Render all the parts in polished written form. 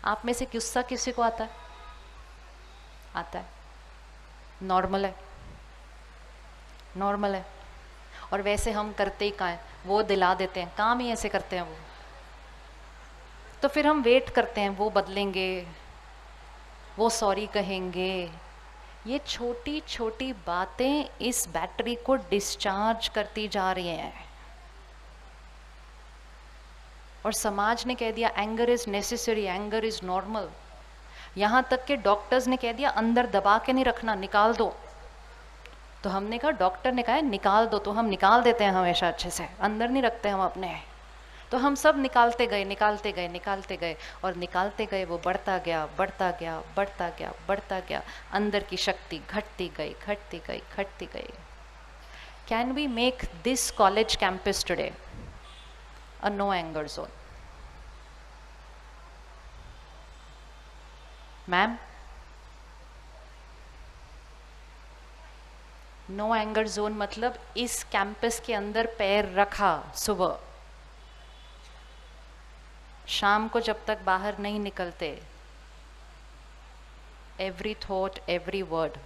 आप में से गुस्सा किसी को आता है? आता है, नॉर्मल है, नॉर्मल है। और वैसे हम करते ही कहाँ हैं, वो दिला देते हैं, काम ही ऐसे करते हैं वो। तो फिर हम वेट करते हैं वो बदलेंगे, वो सॉरी कहेंगे। ये छोटी छोटी बातें इस बैटरी को डिस्चार्ज करती जा रही हैं। और समाज ने कह दिया anger is necessary, anger is normal. यहाँ तक कि डॉक्टर्स ने कह दिया अंदर दबा के नहीं रखना, निकाल दो। तो हमने कहा, डॉक्टर ने कहा है निकाल दो, तो हम निकाल देते हैं हमेशा अच्छे से, अंदर नहीं रखते हम अपने। तो हम सब निकालते गए, निकालते गए, निकालते गए, और निकालते गए वो बढ़ता गया, बढ़ता गया, बढ़ता गया, बढ़ता गया। अंदर की शक्ति घटती गई, घटती गई, घटती गई। Can we make this college campus today a no anger zone? Ma'am, no anger zone मतलब इस कैंपस के अंदर पैर रखा सुबह, शाम को जब तक बाहर नहीं निकलते, every thought, every word,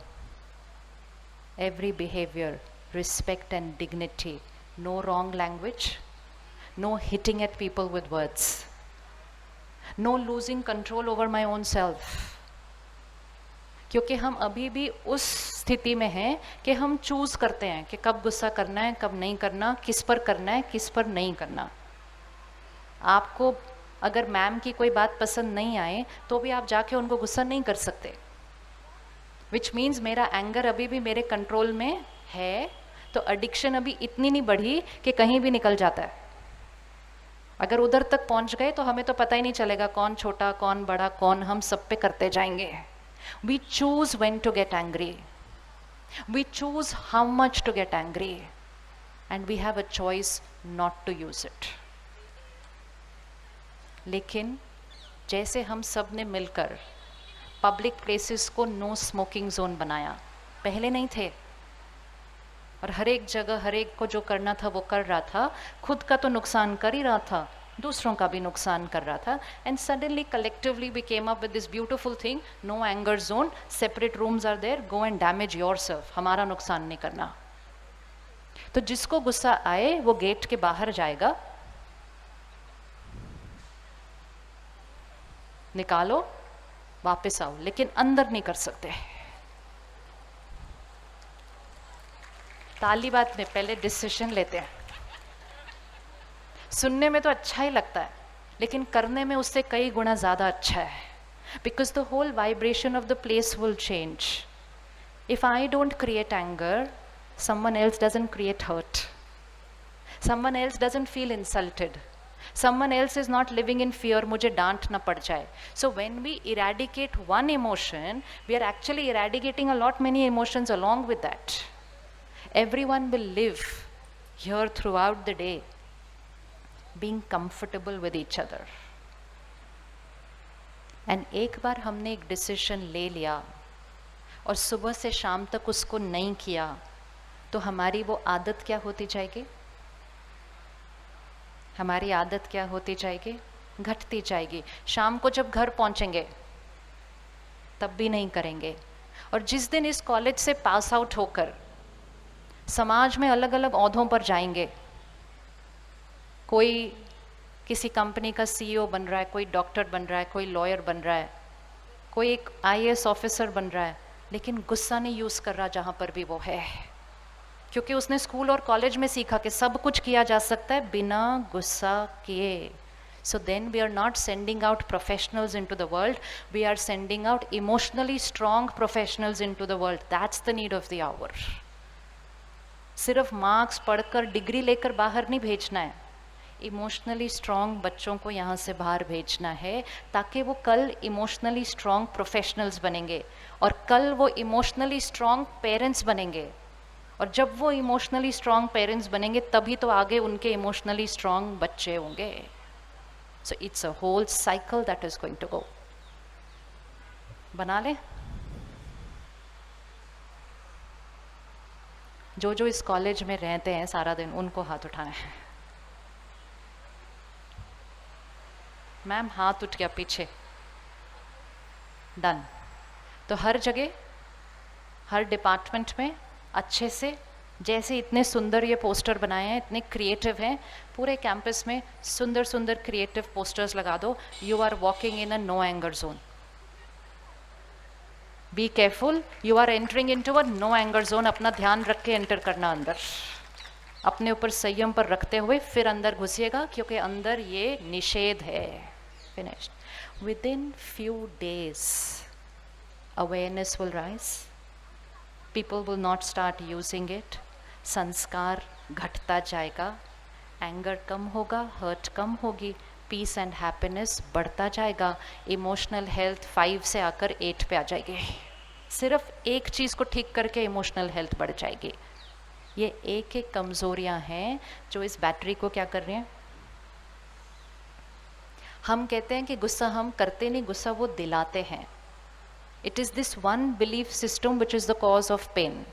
every behaviour, respect and dignity, no wrong language, no hitting at people with words, no losing control over my own self. क्योंकि हम अभी भी उस स्थिति में हैं कि हम चूज करते हैं कि कब गुस्सा करना है, कब नहीं करना, किस पर करना है, किस पर नहीं करना। आपको अगर मैम की कोई बात पसंद नहीं आए तो भी आप जाके उनको गुस्सा नहीं कर सकते, विच मीन्स मेरा एंगर अभी भी मेरे कंट्रोल में है। तो एडिक्शन अभी इतनी नहीं बढ़ी कि कहीं भी निकल जाता है। अगर उधर तक पहुंच गए तो हमें तो पता ही नहीं चलेगा कौन छोटा, कौन बड़ा, कौन हम सब पे करते जाएंगे। We choose when to get angry, we choose how much to get angry, and we have a choice not to use it. लेकिन जैसे हम सब ने मिलकर पब्लिक प्लेसेस को नो स्मोकिंग जोन बनाया, पहले नहीं थे, और हर एक जगह हर एक को जो करना था वो कर रहा था, खुद का तो नुकसान कर ही रहा था, दूसरों का भी नुकसान कर रहा था। And suddenly collectively we came up with this beautiful thing, no anger zone, separate rooms are there, go and damage yourself, हमारा नुकसान नहीं करना। तो जिसको गुस्सा आए वो गेट के बाहर जाएगा, निकालो, वापस आओ, लेकिन अंदर नहीं कर सकते। ताली बात में पहले डिसीजन लेते हैं। सुनने में तो अच्छा ही लगता है, लेकिन करने में उससे कई गुना ज्यादा अच्छा है, because the whole vibration of the place will change. If I don't create anger, someone else doesn't create hurt, someone else doesn't feel insulted, someone else is not living in fear मुझे डांट ना पड़ जाए। So when we eradicate one emotion, we are actually eradicating a lot many emotions along with that. Everyone will live here throughout the day being comfortable with each other. And एक बार हमने एक decision ले लिया और सुबह से शाम तक उसको नहीं किया, तो हमारी वो आदत क्या होती जाएगी? हमारी आदत क्या होती जाएगी? घटती जाएगी। शाम को जब घर पहुंचेंगे तब भी नहीं करेंगे। और जिस दिन इस कॉलेज से पास आउट होकर समाज में अलग अलग ओहदों पर जाएंगे, कोई किसी कंपनी का सीईओ बन रहा है, कोई डॉक्टर बन रहा है, कोई लॉयर बन रहा है, कोई एक आईएएस ऑफिसर बन रहा है, लेकिन गुस्सा नहीं यूज कर रहा जहां पर भी वो है, क्योंकि उसने स्कूल और कॉलेज में सीखा कि सब कुछ किया जा सकता है बिना गुस्सा किए। So then we are not sending out professionals into the world, we are sending out emotionally strong professionals into the world. That's the need of the hour. सिर्फ मार्क्स पढ़कर डिग्री लेकर बाहर नहीं भेजना है, इमोशनली स्ट्रॉन्ग बच्चों को यहाँ से बाहर भेजना है, ताकि वो कल इमोशनली स्ट्रॉन्ग प्रोफेशनल्स बनेंगे, और कल वो इमोशनली स्ट्रॉन्ग पेरेंट्स बनेंगे, और जब वो इमोशनली स्ट्रॉन्ग पेरेंट्स बनेंगे तभी तो आगे उनके इमोशनली स्ट्रॉन्ग बच्चे होंगे। So it's a whole cycle that is going to go. बना ले। जो जो इस कॉलेज में रहते हैं सारा दिन, उनको हाथ उठाना है। मैम हाथ उठ गया पीछे, डन। तो हर जगह, हर डिपार्टमेंट में अच्छे से, जैसे इतने सुंदर ये पोस्टर बनाए हैं, इतने क्रिएटिव हैं, पूरे कैंपस में सुंदर सुंदर क्रिएटिव पोस्टर्स लगा दो, you are walking in a no anger zone. Be careful, you are entering into a no anger zone. अपना ध्यान रख के एंटर करना अंदर, अपने ऊपर संयम पर रखते हुए फिर अंदर घुसिएगा, क्योंकि अंदर ये निषेध है। Finished. With in few days awareness will rise, people will not start using it, संस्कार घटता जाएगा, एंगर कम होगा, हर्ट कम होगी, पीस एंड हैप्पीनेस बढ़ता जाएगा, इमोशनल हेल्थ 5 से आकर 8 पे आ जाएगी। सिर्फ एक चीज़ को ठीक करके इमोशनल हेल्थ बढ़ जाएगी। ये एक एक कमज़ोरियाँ हैं जो इस बैटरी को क्या कर रही हैं। हम कहते हैं कि गुस्सा हम करते नहीं, गुस्सा वो दिलाते हैं। It is this one belief system which is the cause of pain,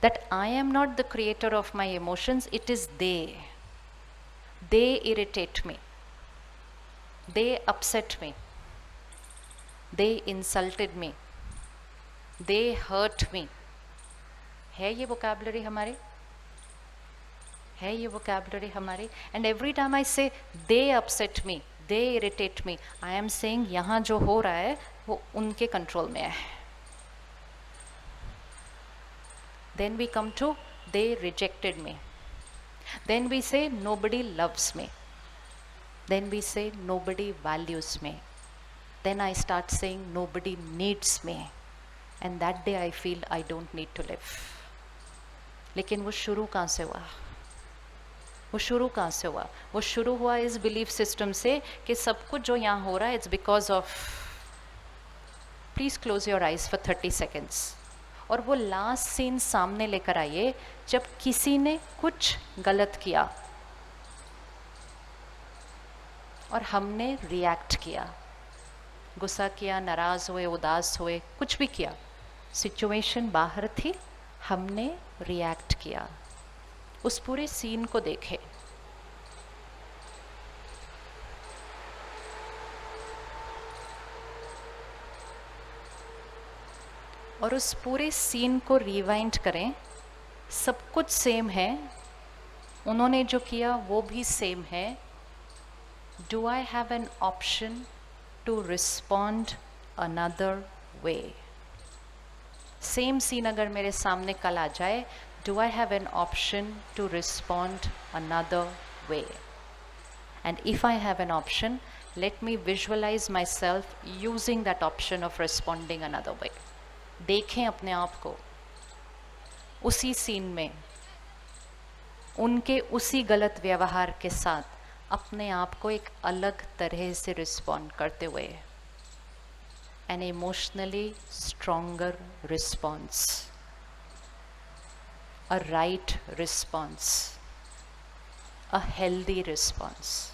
that I am not the creator of my emotions, it is they. They irritate me, they upset me, they insulted me, they hurt me. है ये vocabulary हमारी, है ये vocabulary हमारी। And every time I say they upset me, they irritate me, I am saying यहाँ जो हो रहा है वो उनके कंट्रोल में है। Then we come to they rejected me. Then we say nobody loves me. Then we say nobody values me. Then I start saying nobody needs me. And that day I feel I don't need to live. लेकिन वो शुरू कहाँ से हुआ? वो शुरू कहाँ से हुआ? वो शुरू हुआ इस बिलीफ सिस्टम से कि सब कुछ जो यहाँ हो रहा है, it's because of. Please close your eyes for 30 seconds और वो लास्ट सीन सामने लेकर आइए जब किसी ने कुछ गलत किया और हमने रिएक्ट किया, गुस्सा किया, नाराज हुए, उदास हुए, कुछ भी किया। सिचुएशन बाहर थी, हमने रिएक्ट किया। उस पूरे सीन को देखें। और उस पूरे सीन को रिवाइंड करें। सब कुछ सेम है, उन्होंने जो किया वो भी सेम है। Do I have an option to respond another way? Same scene अगर मेरे सामने कल आ जाए, do I have an option to respond another way? And if I have an option, let me visualise myself using that option of responding another way. देखें अपने आप को उसी सीन में, उनके उसी गलत व्यवहार के साथ अपने आप को एक अलग तरह से रिस्पॉन्ड करते हुए। An emotionally stronger response, a right response, a healthy response.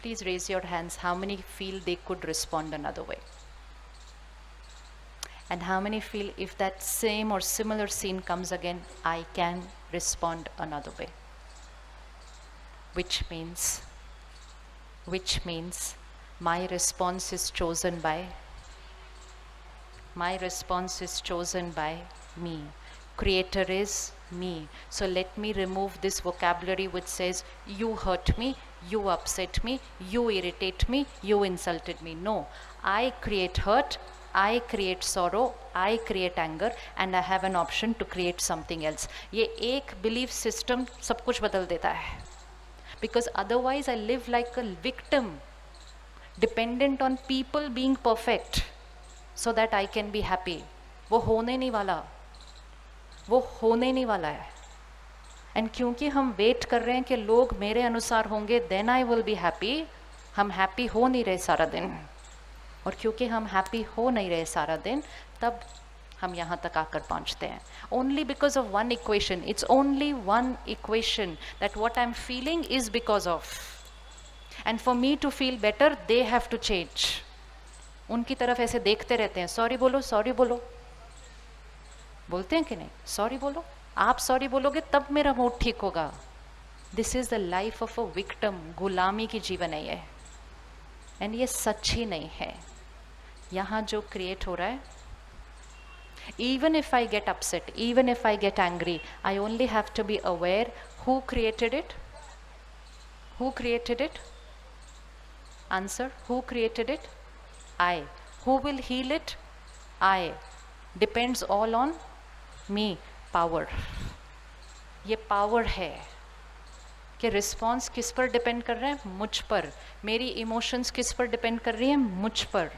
Please raise your hands. How many feel they could respond another way? And how many feel if that same or similar scene comes again, I can respond another way? Which means my response is chosen by me. Creator is me. So let me remove this vocabulary which says you hurt me, you upset me, you irritate me, you insulted me. No, I create hurt, I create sorrow, I create anger, and I have an option to create something else. ये एक belief system सब कुछ बदल देता है. Because otherwise I live like a victim, dependent on people being perfect so that I can be happy. वो होने नहीं वाला, वो होने नहीं वाला है। एंड क्योंकि हम वेट कर रहे हैं कि लोग मेरे अनुसार होंगे then I will be happy, हम हैप्पी हो नहीं रहे सारा दिन। और क्योंकि हम हैप्पी हो नहीं रहे सारा दिन, तब हम यहाँ तक आकर पहुँचते हैं। Only because of one equation, it's only one equation that what I am feeling is because of, and for me to feel better they have to change. उनकी तरफ ऐसे देखते रहते हैं, सॉरी बोलो, सॉरी बोलो, बोलते हैं कि नहीं, सॉरी बोलो, आप सॉरी बोलोगे तब मेरा मूड ठीक होगा। This is the life of a victim, गुलामी की जीवन है ये, एंड ये सच ही नहीं है। यहाँ जो क्रिएट हो रहा है, even if I get upset, even if I get angry, I only have to be aware who created it. Who created it? Answer, who created it? I. Who will heal it? I. Depends all on me. Power. ये power है कि response किस पर depend कर रहा है? मुझ पर। मेरी इमोशंस किस पर डिपेंड कर रही है? मुझ पर।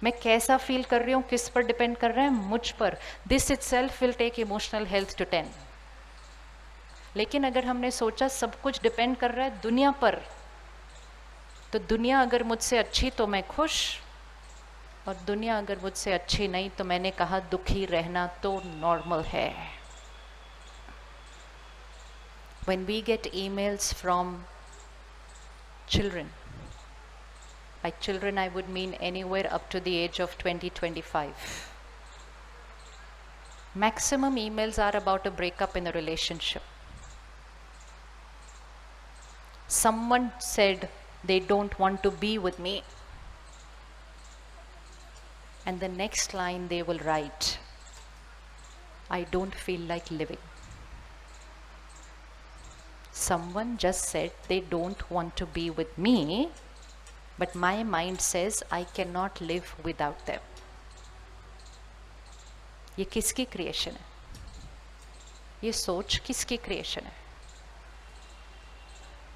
मैं कैसा फील कर रही हूँ किस पर डिपेंड कर रहा है? मुझ पर। This itself will take emotional health to 10। लेकिन अगर हमने सोचा सब कुछ डिपेंड कर रहा है दुनिया पर, तो दुनिया अगर मुझसे अच्छी तो मैं खुश, और दुनिया अगर मुझसे अच्छी नहीं तो मैंने कहा दुखी रहना तो नॉर्मल है। When we get emails from children, by children I would mean anywhere up to the age of 20-25. Maximum emails are about a breakup in a relationship. Someone said they don't want to be with me, and the next line they will write, I don't feel like living. Someone just said they don't want to be with me, but my mind says I cannot live without them. ये किसकी creation है? ये सोच किसकी creation है?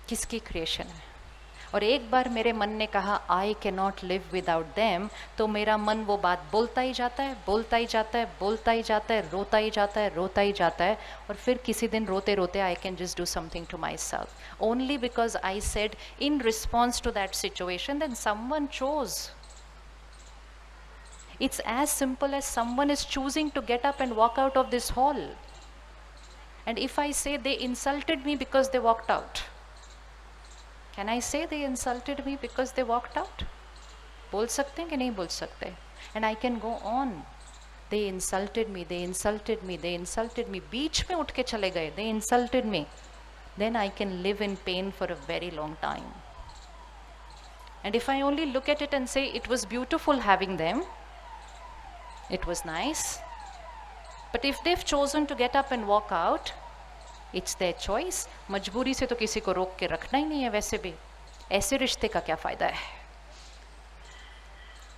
किसकी creation है? और एक बार मेरे मन ने कहा आई can not live without them, तो मेरा मन वो बात बोलता ही जाता है, बोलता ही जाता है, बोलता ही जाता है, रोता ही जाता है, रोता ही जाता है, और फिर किसी दिन रोते रोते I can just do something to my self only because I said in response to that situation then someone chose. It's as simple as someone is choosing to get up and walk out of this hall. And if I say they insulted me because they walked out, can I say they insulted me because they walked out? बोल सकते हैं कि नहीं बोल सकते? And I can go on. They insulted me, they insulted me, they insulted me. बीच में उठ के चले गए, they insulted me. Then I can live in pain for a very long time. And if I only look at it and say it was beautiful having them, it was nice, but if they've chosen to get up and walk out, it's their choice. मजबूरी से तो किसी को रोक के रखना ही नहीं है वैसे भी, ऐसे रिश्ते का क्या फायदा है?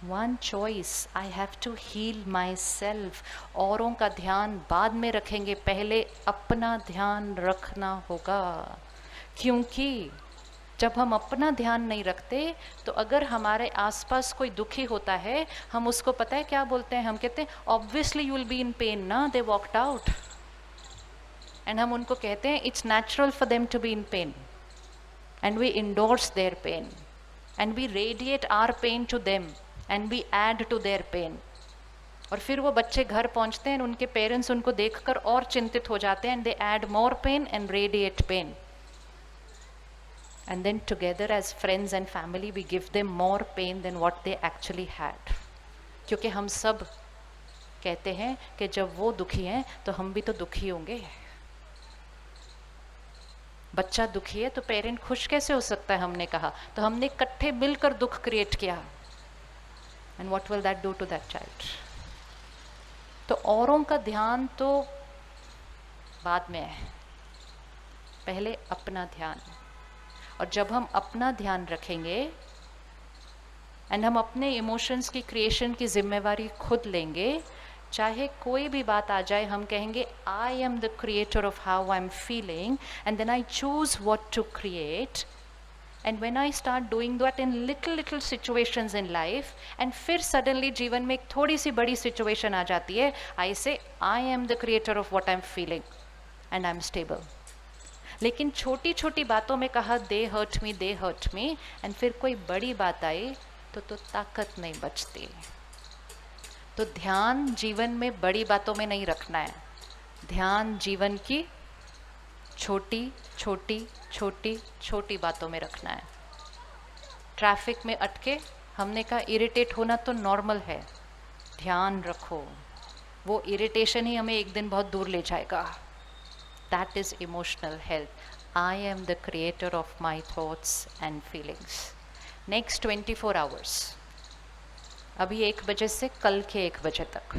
One choice, I have to heal myself. औरों का ध्यान बाद में रखेंगे, पहले अपना ध्यान रखना होगा, क्योंकि जब हम अपना ध्यान नहीं रखते तो अगर हमारे आसपास कोई दुखी होता है, हम उसको पता है क्या बोलते हैं? हम कहते हैं obviously you will be in pain ना, दे वॉकड आउट. एंड हम उनको कहते हैं it's natural for them to be in pain, and we endorse their pain, and we radiate our pain to them, and we add to their pain. और फिर वो बच्चे घर पहुंचते हैं, उनके पेरेंट्स उनको देखकर और चिंतित हो जाते हैं, and they add more pain and radiate pain. And then together as friends and family we give them more pain than what they actually had. क्योंकि हम सब कहते हैं कि जब वो दुखी हैं तो हम भी तो दुखी होंगे. बच्चा दुखी है तो पेरेंट खुश कैसे हो सकता है? हमने कहा तो हमने इकट्ठे मिलकर दुख क्रिएट किया. And what will that do to that child? तो औरों का ध्यान तो बाद में है, पहले अपना ध्यान. और जब हम अपना ध्यान रखेंगे एंड हम अपने इमोशंस की क्रिएशन की जिम्मेवारी खुद लेंगे, चाहे कोई भी बात आ जाए, हम कहेंगे I am the creator of how I am feeling, and then I choose what to create. And when I start doing that in little little situations in life, and फिर सडनली जीवन में एक थोड़ी सी बड़ी सिचुएशन आ जाती है, आई से आई am the creator of what I am feeling and I am stable. लेकिन छोटी छोटी बातों में कहा दे हर्ट मी, एंड फिर कोई बड़ी बात आई तो ताकत नहीं बचती. तो ध्यान जीवन में बड़ी बातों में नहीं रखना है, ध्यान जीवन की छोटी छोटी छोटी छोटी बातों में रखना है. ट्रैफिक में अटके, हमने कहा इरिटेट होना तो नॉर्मल है, ध्यान रखो, वो इरिटेशन ही हमें एक दिन बहुत दूर ले जाएगा. That is emotional health. I am the creator of my thoughts and feelings. Next 24 hours, अभी 1 बजे से कल के 1 बजे तक,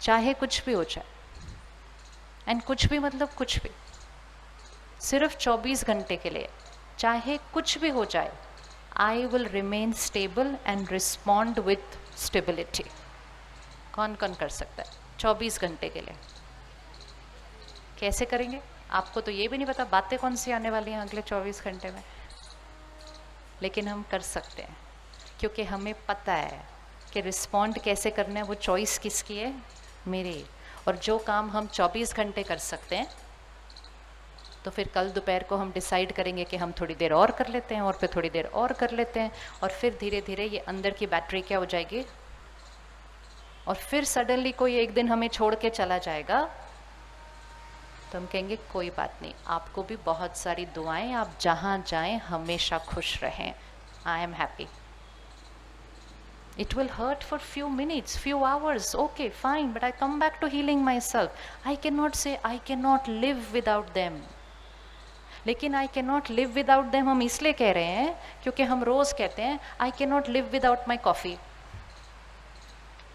चाहे कुछ भी हो जाए, एंड कुछ भी मतलब कुछ भी, सिर्फ 24 घंटे के लिए, चाहे कुछ भी हो जाए, I will remain stable and respond with stability. कौन कौन कर सकता है 24 घंटे के लिए? कैसे करेंगे? आपको तो ये भी नहीं पता बातें कौन सी आने वाली हैं अगले 24 घंटे में, लेकिन हम कर सकते हैं, क्योंकि हमें पता है कि रिस्पॉन्ड कैसे करना है। वो चॉइस किसकी है? मेरी। और जो काम हम 24 घंटे कर सकते हैं, तो फिर कल दोपहर को हम डिसाइड करेंगे कि हम थोड़ी देर और कर लेते हैं, और फिर थोड़ी देर और कर लेते हैं, और फिर धीरे धीरे ये अंदर की बैटरी क्या हो जाएगी, और फिर सडनली कोई एक दिन हमें छोड़ के चला जाएगा, तो हम कहेंगे कोई बात नहीं, आपको भी बहुत सारी दुआएं, आप जहाँ जाएं हमेशा खुश रहें। I am happy. It will hurt for few minutes, few hours, okay, fine, but I come back to healing myself. I cannot say I cannot live without them. लेकिन I cannot live without them हम इसलिए कह रहे हैं क्योंकि हम रोज कहते हैं I cannot live without my coffee,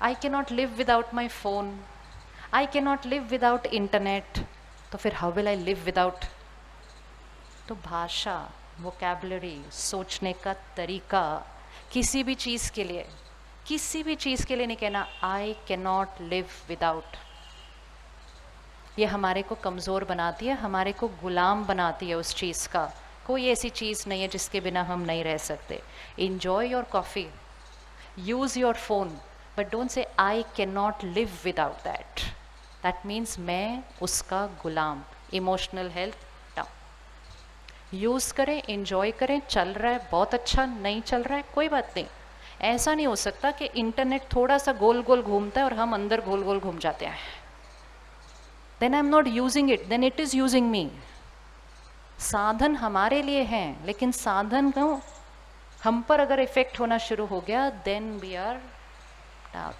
I cannot live without my phone, I cannot live without internet. तो फिर how will I live without? तो भाषा, वोकैबुलरी, सोचने का तरीका, किसी भी चीज़ के लिए, किसी भी चीज़ के लिए नहीं कहना आई कैन नॉट लिव विदाउट। ये हमारे को कमज़ोर बनाती है, हमारे को गुलाम बनाती है उस चीज़ का। कोई ऐसी चीज़ नहीं है जिसके बिना हम नहीं रह सकते। Enjoy your coffee, use your phone, but don't say I can not live without that. That means मैं उसका गुलाम। Emotional health down. यूज़ करें, इंजॉय करें, चल रहा है बहुत अच्छा, नहीं चल रहा है कोई बात नहीं। ऐसा नहीं हो सकता कि इंटरनेट थोड़ा सा गोल गोल घूमता है और हम अंदर गोल गोल घूम जाते हैं। Then I am not using it, then it is using me. साधन हमारे लिए हैं, लेकिन साधन को हम पर अगर इफेक्ट होना शुरू हो गया, देन वी आर डाउन।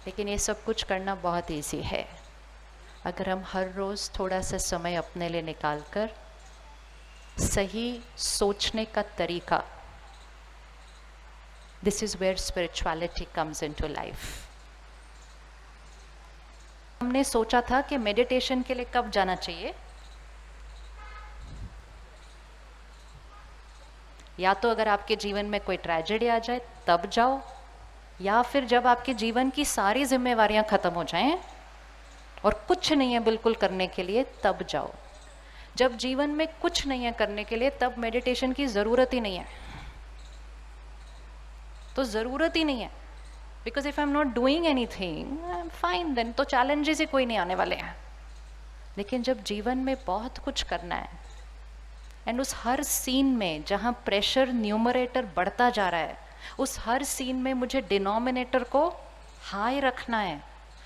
लेकिन ये सब कुछ करना बहुत ईजी है अगर हम हर रोज थोड़ा सा समय अपने लिए निकाल कर सही सोचने का तरीका। This is where spirituality comes into life. हमने सोचा था कि मेडिटेशन के लिए कब जाना चाहिए? या तो अगर आपके जीवन में कोई ट्रेजेडी आ जाए तब जाओ, या फिर जब आपके जीवन की सारी जिम्मेवारियां खत्म हो जाएं और कुछ नहीं है बिल्कुल करने के लिए, तब जाओ। जब जीवन में कुछ नहीं है करने के लिए, तब मेडिटेशन की जरूरत ही नहीं है। तो ज़रूरत ही नहीं है, because if I am not doing anything I am fine, then तो चैलेंजेस ही कोई नहीं आने वाले हैं। लेकिन जब जीवन में बहुत कुछ करना है, एंड उस हर सीन में जहाँ प्रेशर न्यूमरेटर बढ़ता जा रहा है, उस हर सीन में मुझे डिनोमिनेटर को हाई रखना है,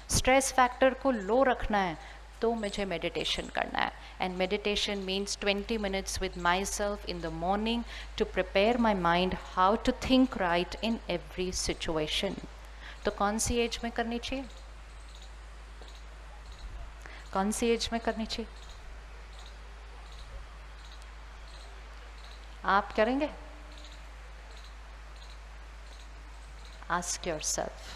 स्ट्रेस फैक्टर को लो रखना है, तो मुझे मेडिटेशन करना है। And meditation means 20 minutes with myself in the morning to prepare my mind how to think right in every situation. तो कौन सी एज में करनी चाहिए? कौन सी एज में करनी चाहिए? आप करेंगे? Ask yourself.